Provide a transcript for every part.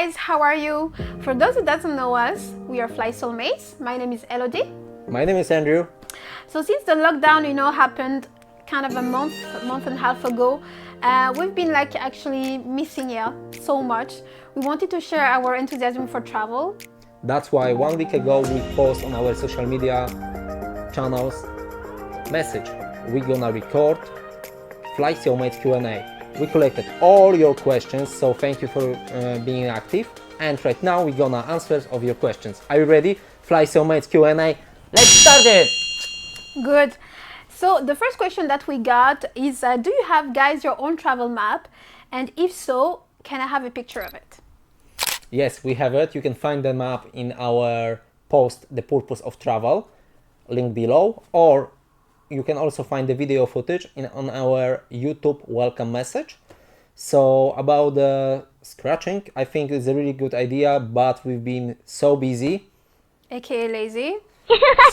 guys, how are you? For those who doesn't know us, we are FlySoulmates. My name is Elodie. My name is Andrew. So since the lockdown, happened kind of a month and a half ago, we've been actually missing you so much. We wanted to share our enthusiasm for travel. That's why 1 week ago we post on our social media channels message. We're gonna record FlySoulmates Q&A. We collected all your questions, so thank you for being active. And right now we're gonna answer of your questions. Are you ready? FlySoulmates Q&A. Let's start it! Good. So the first question that we got is, do you have, guys, your own travel map? And if so, can I have a picture of it? Yes, we have it. You can find the map in our post, The Purpose of Travel, link below, or you can also find the video footage on our YouTube welcome message. So about the scratching, I think it's a really good idea, but we've been so busy. AKA lazy.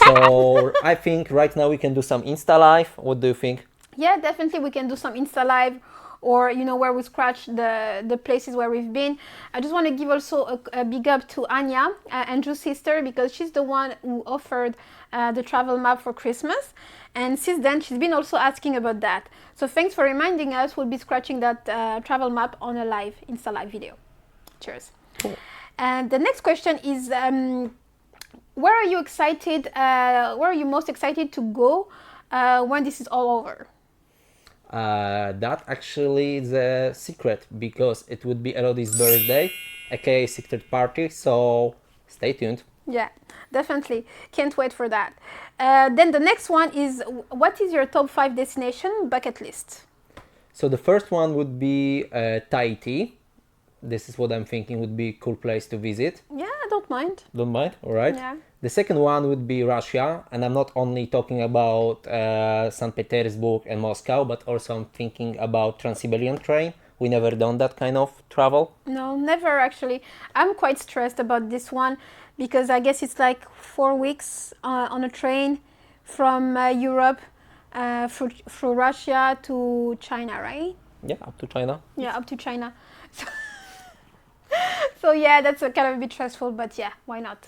So I think right now we can do some Insta Live. What do you think? Yeah, definitely we can do some Insta Live, or where we scratch the places where we've been. I just want to give also a big up to Anya, Andrew's sister, because she's the one who offered the travel map for Christmas, and since then she's been also asking about that. So thanks for reminding us. We'll be scratching that travel map on a live Insta Live video. Cheers. Cool. And the next question is, where are you excited? Where are you most excited to go when this is all over? That actually is a secret, because it would be Elodie's birthday, aka secret party, so stay tuned. Yeah, definitely. Can't wait for that. Then the next one is, what is your top 5 destination bucket list? So the first one would be Tahiti. This is what I'm thinking would be a cool place to visit. Yeah, I don't mind. Don't mind? All right. Yeah. The second one would be Russia, and I'm not only talking about St. Petersburg and Moscow, but also I'm thinking about Trans-Siberian train. We never done that kind of travel. No, never actually. I'm quite stressed about this one because I guess it's like 4 weeks on a train from Europe through Russia to China, right? Yeah, up to China. Yeah, up to China. So yeah, that's kind of a bit stressful, but yeah, why not?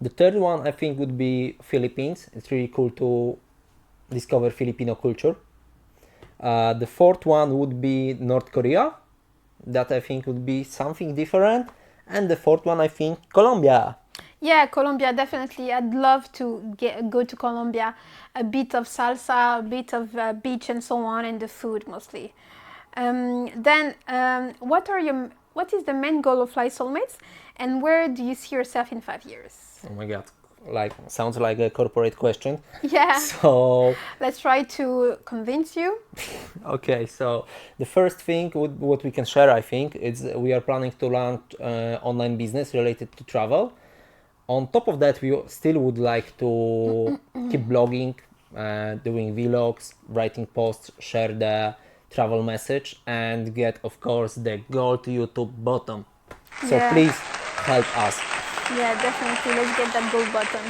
The third one I think would be Philippines. It's really cool to discover Filipino culture. The fourth one would be North Korea. That I think would be something different. And the fourth one, I think, Colombia. Yeah, Colombia, definitely. I'd love to go to Colombia. A bit of salsa, a bit of beach and so on, and the food mostly. What is the main goal of FlySoulmates, and where do you see yourself in 5 years? Oh my god, sounds like a corporate question. Yeah. So let's try to convince you. Okay, so the first thing what we can share, I think, is we are planning to launch online business related to travel. On top of that, we still would like to keep blogging, doing vlogs, writing posts, share the travel message, and get, of course, the gold YouTube button. So Yeah. please help us. Yeah, definitely. Let's get that gold button.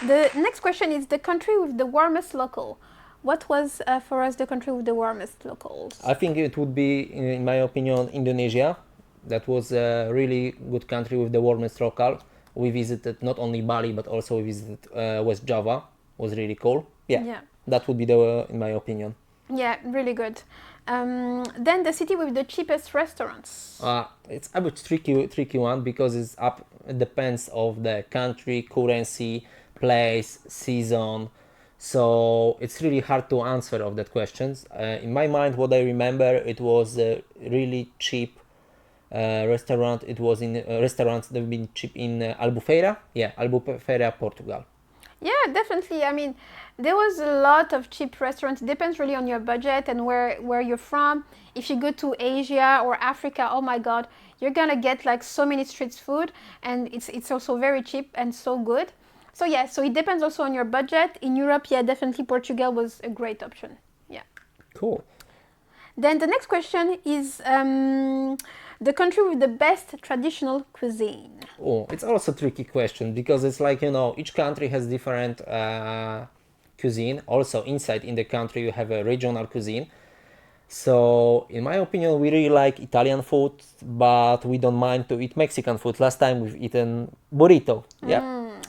The next question is the country with the warmest local. What was for us the country with the warmest locals? I think it would be, in my opinion, Indonesia. That was a really good country with the warmest local. We visited not only Bali, but also we visited West Java. Was really cool. Yeah. That would be in my opinion. Yeah, really good. Then the city with the cheapest restaurants. It's a bit tricky one, because it depends of the country, currency, place, season. So it's really hard to answer of that questions. In my mind, what I remember, it was a really cheap restaurant. It was in restaurants that have been cheap in Albufeira. Yeah, Albufeira, Portugal. Yeah, definitely. I mean, there was a lot of cheap restaurants. It depends really on your budget and where you're from. If you go to Asia or Africa, oh my God, you're gonna get so many street food, and it's also very cheap and so good. So yeah, so it depends also on your budget. In Europe, yeah, definitely Portugal was a great option. Yeah. Cool. Then the next question is the country with the best traditional cuisine. Oh, it's also a tricky question, because it's each country has different cuisine. Also inside in the country you have a regional cuisine. So, in my opinion, we really like Italian food, but we don't mind to eat Mexican food. Last time we've eaten burrito. Yeah.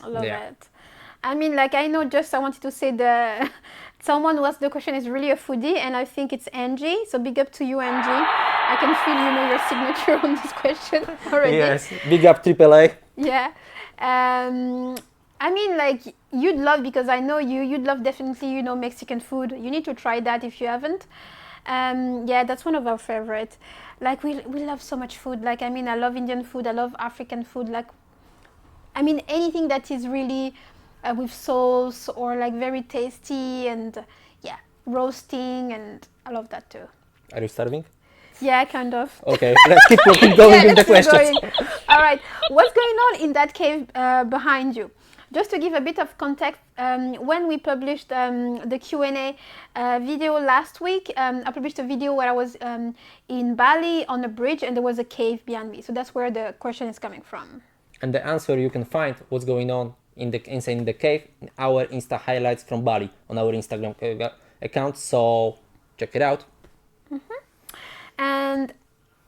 I love Yeah. it. I mean, like, I know, just I wanted to say the someone who asked the question is really a foodie, and I think it's Angie. So big up to you, Angie. I can feel, your signature on this question already. Yes. Big up AAA. Yeah. I mean, like, you'd love, because I know you'd love definitely, Mexican food. You need to try that if you haven't. Yeah, that's one of our favorite. Like, we love so much food. Like, I mean, I love Indian food. I love African food. Like, I mean, anything that is really with sauce or like very tasty and yeah, roasting, and I love that too. Are you starving? Yeah, kind of. Okay, let's keep going with the let's keep questions. going. All right, what's going on in that cave behind you? Just to give a bit of context, when we published the Q&A video last week, I published a video where I was in Bali on a bridge and there was a cave behind me. So that's where the question is coming from. And the answer you can find what's going on inside the cave in our Insta highlights from Bali on our Instagram account. So check it out. And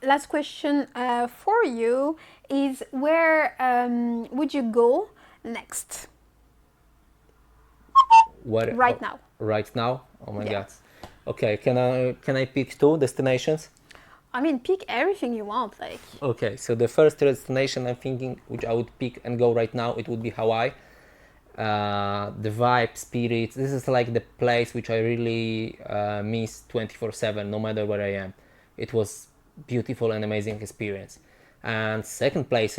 last question for you is, where would you go next? Where, right now? Right now? Oh my Yeah. God. Okay, can I pick 2 destinations? I mean, pick everything you want. Like, Okay, so the first destination I'm thinking, which I would pick and go right now, it would be Hawaii. The vibe, spirit, this is like the place which I really miss 24/7, no matter where I am. It was beautiful and amazing experience. And second place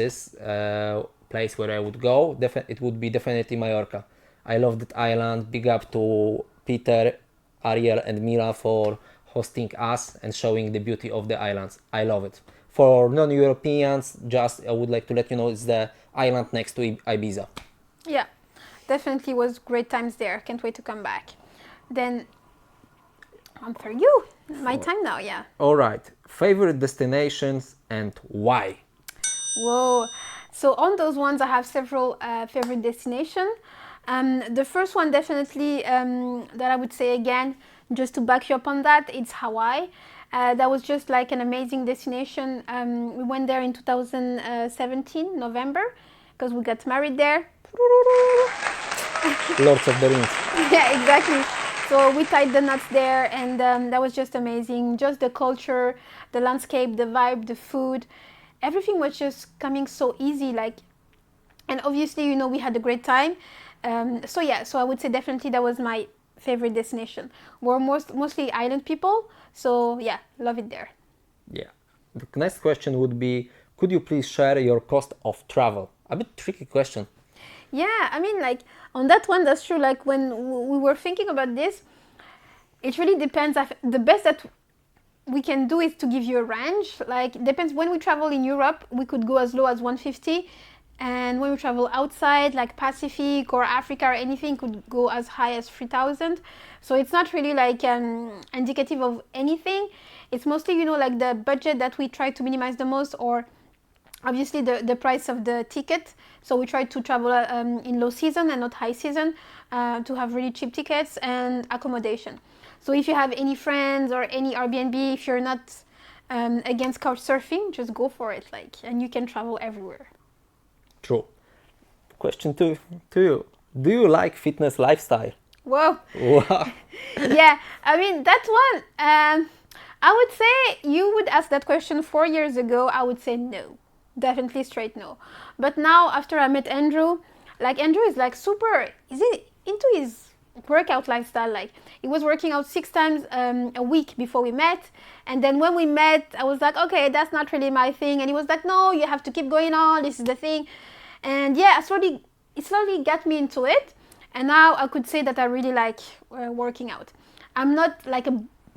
where I would go, it would be definitely Mallorca. I love that island. Big up to Peter, Ariel and Mila for hosting us and showing the beauty of the islands. I love it. For non-Europeans, just I would like to let you know it's the island next to Ibiza. yeah, definitely was great times there. Can't wait to come back. Then, for you, my time now. Yeah. All right, favorite destinations and why? Whoa. So on those ones, I have several favorite destinations. The first one definitely that I would say again, just to back you up on that, it's Hawaii. That was just like an amazing destination. We went there in 2017, November, because we got married there. Lords of the Rings. Yeah, exactly. So we tied the knots there, and that was just amazing. Just the culture, the landscape, the vibe, the food, everything was just coming so easy. Like, and obviously, we had a great time. So yeah, so I would say definitely that was my favorite destination. We're mostly island people, so yeah, love it there. Yeah. The next question would be, could you please share your cost of travel? A bit tricky question. Yeah, I mean, like, on that one, that's true. Like, when we were thinking about this, it really depends. The best that we can do is to give you a range. Like, it depends. When we travel in Europe, we could go as low as 150. And when we travel outside, like Pacific or Africa or anything, could go as high as 3,000. So it's not really like indicative of anything. It's mostly, like the budget that we try to minimize the most, or obviously the price of the ticket. So we try to travel in low season and not high season to have really cheap tickets, and accommodation. So if you have any friends or any Airbnb, if you're not against couch surfing, just go for it. Like, and you can travel everywhere. True. Question to you. Do you like fitness lifestyle? Whoa. Wow. Yeah, I mean, that one, I would say you would ask that question 4 years ago, I would say no. Definitely straight no. But now, after I met Andrew, like, Andrew is like super, is he into his workout lifestyle? Like, he was working out 6 times a week before we met. And then when we met, I was like, okay, that's not really my thing. And he was like, no, you have to keep going on. This is the thing. And yeah, it slowly got me into it. And now I could say that I really like working out. I'm not like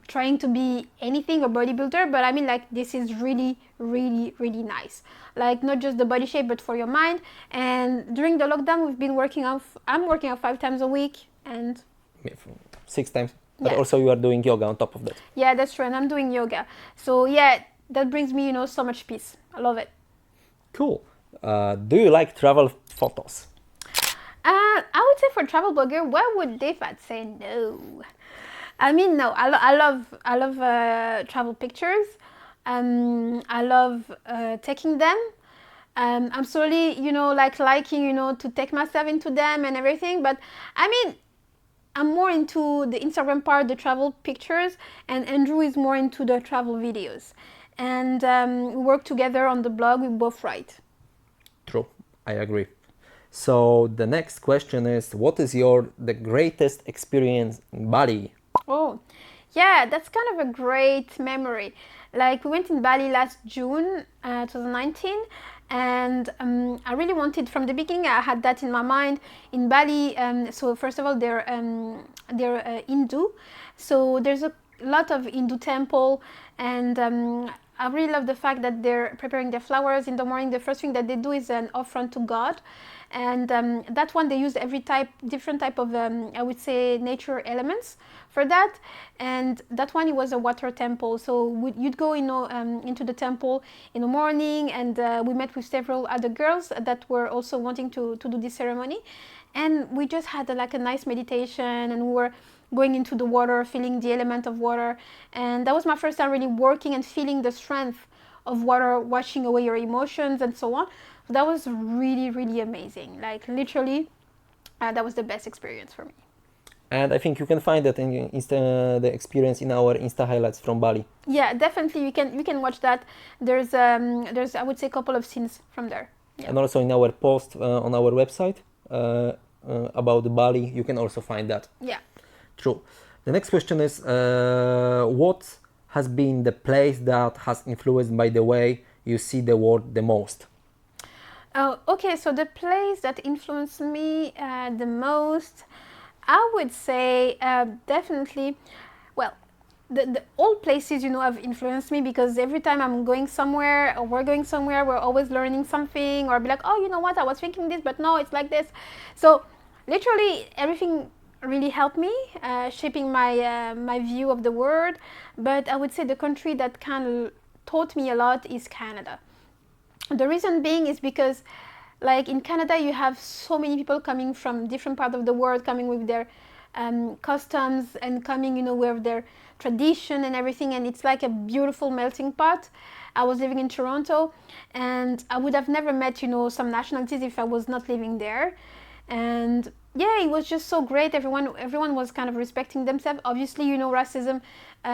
trying to be anything, a bodybuilder, but I mean, like, this is really, really, really nice. Like, not just the body shape, but for your mind. And during the lockdown, I'm working out 5 times a week, and 6 times. But Yeah. also you are doing yoga on top of that. yeah, that's true. And I'm doing yoga. So yeah, that brings me, so much peace. I love it. Cool. Do you like travel photos? I would say for travel blogger, why would Dave say no? I mean, no, I love travel pictures. I love taking them. I'm slowly, like liking, to take myself into them and everything. But I mean, I'm more into the Instagram part, the travel pictures, and Andrew is more into the travel videos. And we work together on the blog. We both write. True, I agree. So the next question is, what is the greatest experience in Bali? Oh, yeah, that's kind of a great memory. Like we went in Bali last June 2019, and I really wanted from the beginning. I had that in my mind in Bali. So first of all, they're Hindu, so there's a lot of Hindu temple, and I really love the fact that they're preparing their flowers in the morning. The first thing that they do is an offering to God, and that one they use different type of I would say nature elements for that. And that one, it was a water temple, so you'd go into the temple in the morning, and we met with several other girls that were also wanting to do this ceremony, and we just had like a nice meditation, and we were going into the water, feeling the element of water. And that was my first time really working and feeling the strength of water washing away your emotions and so on. So that was really, really amazing. Like literally, that was the best experience for me. And I think you can find that in the experience in our Insta highlights from Bali. Yeah, definitely. You can watch that. There's I would say a couple of scenes from there. Yeah. And also in our post on our website about Bali, you can also find that. Yeah. True. The next question is, what has been the place that has influenced by the way you see the world the most? Oh, okay. So the place that influenced me the most, I would say definitely, well, the old places, have influenced me, because every time I'm going somewhere or we're going somewhere, we're always learning something, or be like, oh, you know what, I was thinking this, but no, it's like this. So literally everything really helped me shaping my view of the world. But I would say the country that kind of taught me a lot is Canada. The reason being is because, like in Canada, you have so many people coming from different parts of the world, coming with their customs, and coming, with their tradition and everything, and it's like a beautiful melting pot. I was living in Toronto, and I would have never met, some nationalities if I was not living there. And yeah, it was just so great. Everyone was kind of respecting themselves. Obviously, racism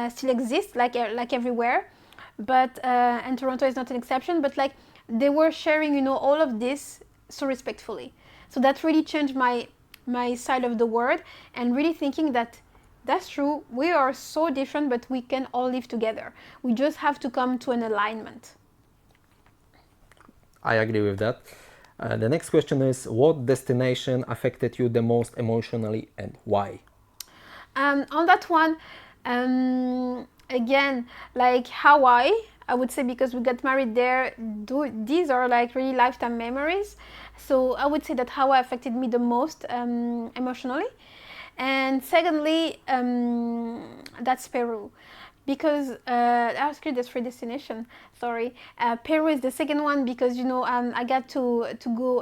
still exists, like everywhere, but and Toronto is not an exception. But like they were sharing, all of this so respectfully. So that really changed my side of the world, and really thinking that that's true. We are so different, but we can all live together. We just have to come to an alignment. I agree with that. The next question is, what destination affected you the most emotionally and why? On that one, again, like Hawaii, I would say, because we got married there. These are like really lifetime memories. So I would say that Hawaii affected me the most emotionally. And secondly, that's Peru, because actually there's three destinations. Sorry, Peru is the second one, because I got to go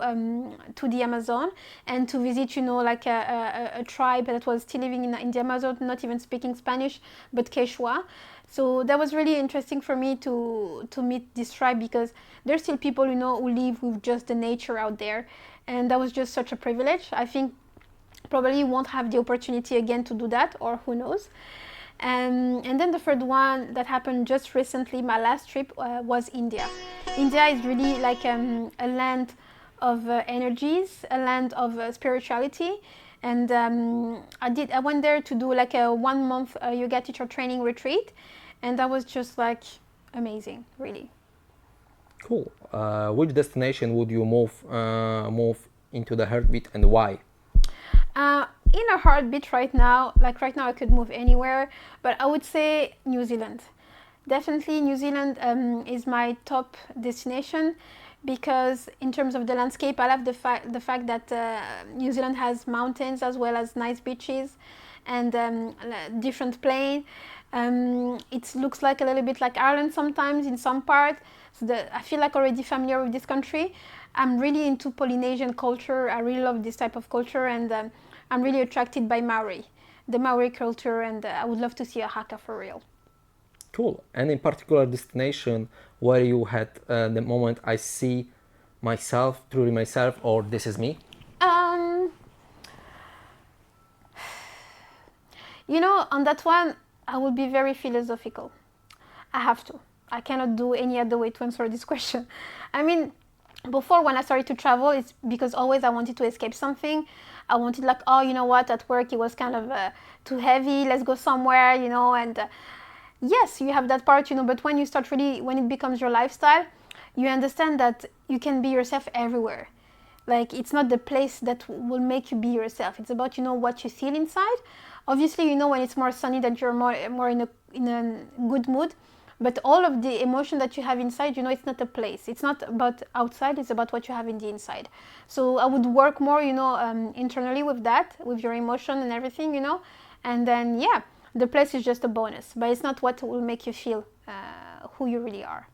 to the Amazon and to visit like a tribe that was still living in the Amazon, not even speaking Spanish, but Quechua. So that was really interesting for me to meet this tribe, because there's still people who live with just the nature out there, and that was just such a privilege. I think probably won't have the opportunity again to do that, or who knows. And then the third one that happened just recently, my last trip, was India. India is really like a land of energies, a land of spirituality. And I went there to do like a 1 month yoga teacher training retreat, and that was just like amazing, really. Cool. Which destination would you move into the heartbeat, and why? In a heartbeat right now, I could move anywhere, but I would say New Zealand. Definitely New Zealand is my top destination, because in terms of the landscape, I love the fact that New Zealand has mountains as well as nice beaches, and different plain. It looks like a little bit like Ireland sometimes in some parts. So I feel like already familiar with this country. I'm really into Polynesian culture. I really love this type of culture, and I'm really attracted by the Maori culture, and I would love to see a haka for real. Cool. Any particular destination where you had the moment I see myself, truly myself, or this is me? You know, on that one, I would be very philosophical. I have to. I cannot do any other way to answer this question. I mean, before when I started to travel, it's because always I wanted to escape something. I wanted like, oh, you know what, at work it was kind of too heavy, let's go somewhere, you know, and yes, you have that part, you know, but when you start really, when it becomes your lifestyle, you understand that you can be yourself everywhere. Like, it's not the place that will make you be yourself. It's about, you know, what you feel inside. Obviously, you know, when it's more sunny that you're more in a good mood. But all of the emotion that you have inside, you know, it's not a place. It's not about outside. It's about what you have in the inside. So I would work more, you know, internally with that, with your emotion and everything, you know. And then, yeah, the place is just a bonus. But it's not what will make you feel who you really are.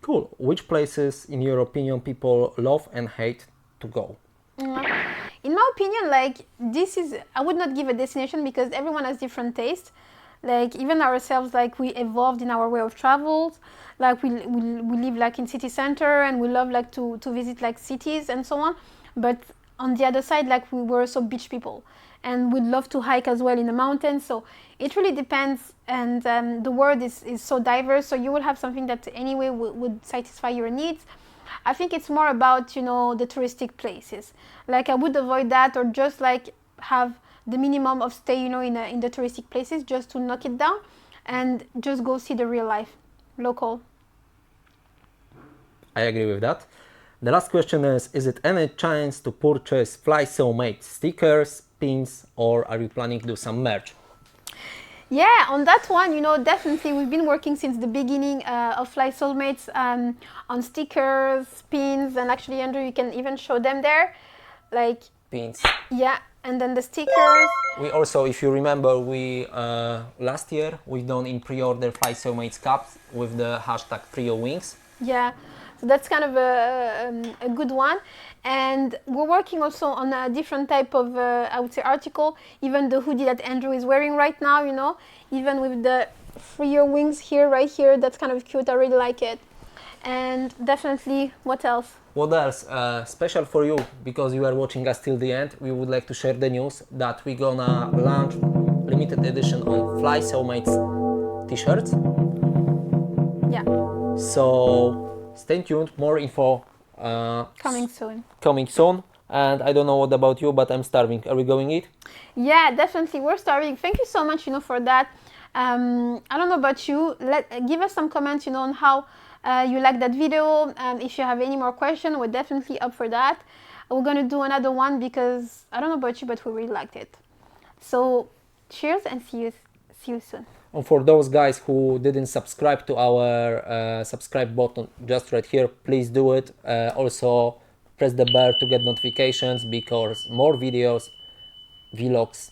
Cool. Which places, in your opinion, people love and hate to go? In my opinion, like, this is, I would not give a destination because everyone has different tastes. Like, even ourselves, like, we evolved in our way of travels. Like, we live like in city center, and we love like to visit like cities and so on. But on the other side, like, we were also beach people, and we'd love to hike as well in the mountains. So it really depends, and the world is so diverse, so you will have something that anyway would satisfy your needs. I think it's more about, you know, the touristic places. Like, I would avoid that, or just like have the minimum of stay, you know, in the touristic places, just to knock it down and just go see the real life, local. I agree with that. The last question is it any chance to purchase FlySoulmates stickers, pins, or are you planning to do some merch? Yeah, on that one, you know, definitely we've been working since the beginning of FlySoulmates on stickers, pins, and actually, Andrew, you can even show them there. Like, Pins. yeah, and then the stickers. We also, if you remember, we last year we done in pre-order FlySoulmates cups with the hashtag Freeyourwings. Yeah, so that's kind of a good one. And we're working also on a different type of, I would say, article. Even the hoodie that Andrew is wearing right now, you know, even with the Freeyourwings here, right here, that's kind of cute. I really like it. And definitely, what else? What else? Special for you, because you are watching us till the end, we would like to share the news that we're gonna launch limited edition on FlySoulmates t-shirts. Yeah. So stay tuned, more info Coming soon. coming soon. And I don't know what about you, but I'm starving. Are we going to eat? Yeah, definitely. We're starving. Thank you so much, you know, for that. I don't know about you. Give us some comments, you know, on how you like that video. If you have any more questions, we're definitely up for that. We're going to do another one because I don't know about you, but we really liked it. So cheers and see you soon. And for those guys who didn't subscribe to our subscribe button just right here, please do it. Also press the bell to get notifications because more videos, vlogs,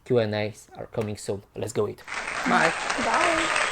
Q&As are coming soon. Let's go eat. Bye. Bye.